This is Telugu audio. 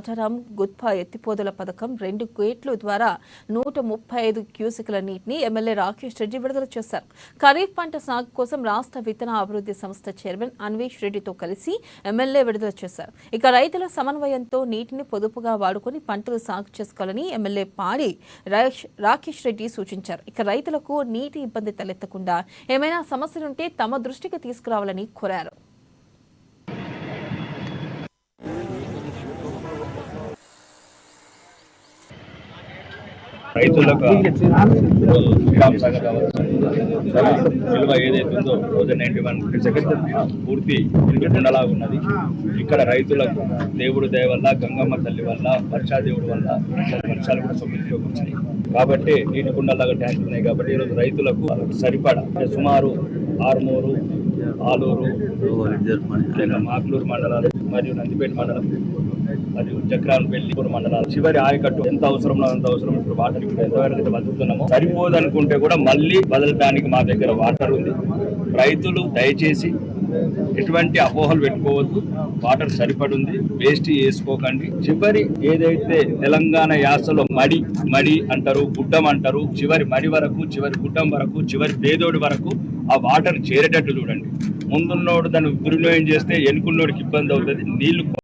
పోచారం గుత్పా ఎత్తిపోతల పథకం 2 గేట్ల ద్వారా 135 క్యూసెక్ల నీటిని ఎమ్మెల్యే రాకేష్ రెడ్డి విడుదల చేశారు. ఖరీఫ్ పంట సాగు కోసం రాష్ట్ర విత్తన అభివృద్ధి సంస్థ చైర్మన్ అన్వేష్ రెడ్డితో కలిసి ఎమ్మెల్యే విడుదల చేశారు. ఇక రైతుల సమన్వయంతో నీటిని పొదుపుగా వాడుకొని పంటలు సాగు చేసుకోవాలని ఎమ్మెల్యే పాడి రాకేష్ రెడ్డి సూచించారు. ఇక రైతులకు నీటి ఇబ్బంది తలెత్తకుండా ఏమైనా సమస్యలుంటే తమ దృష్టికి తీసుకురావాలని కోరారు. రైతులకు శ్రీరామ్ సాగర్ విలువ ఏదైతే ఉందో 1091 పూర్తి నిండుకుండలాగా ఉన్నది. ఇక్కడ రైతులకు దేవుడు దయ వల్ల, గంగమ్మ తల్లి వల్ల, వర్షాదేవుడి వల్ల వర్షాలు కూడా సమృద్ధిగా వచ్చినాయి కాబట్టి నీటి కుండలాగా ట్యాంకులు ఉన్నాయి. కాబట్టి ఈరోజు రైతులకు సరిపడా సుమారు ఆర్మూరు, ఆలూరు, మాక్లూరు మండలాలు మరియు నందిపేట మండలం మరియు చక్రాలపల్లి మండలాలు చివరి ఆయకట్టు ఎంత అవసరమో అంత అవసరం. ఇప్పుడు వాటర్ ఇప్పుడు ఎంతవరకు బతుకుతున్నామో సరిపోదు అనుకుంటే కూడా మళ్ళీ వదలడానికి మా దగ్గర వాటర్ ఉంది. రైతులు దయచేసి ఎటువంటి అపోహలు పెట్టుకోవద్దు. వాటర్ సరిపడుంది, వేస్ట్ చేసుకోకండి. చివరి ఏదైతే తెలంగాణ యాసలో మడి అంటారు, గుడ్డం అంటారు, చివరి మడి వరకు, చివరి గుడ్డం వరకు, చివరి పేదోడి వరకు ఆ వాటర్ చేరేటట్టు చూడండి. ముందున్నోడు దాన్ని దుర్వినియోగం చేస్తే ఎన్నుకున్నోడికి ఇబ్బంది అవుతుంది. నీళ్లు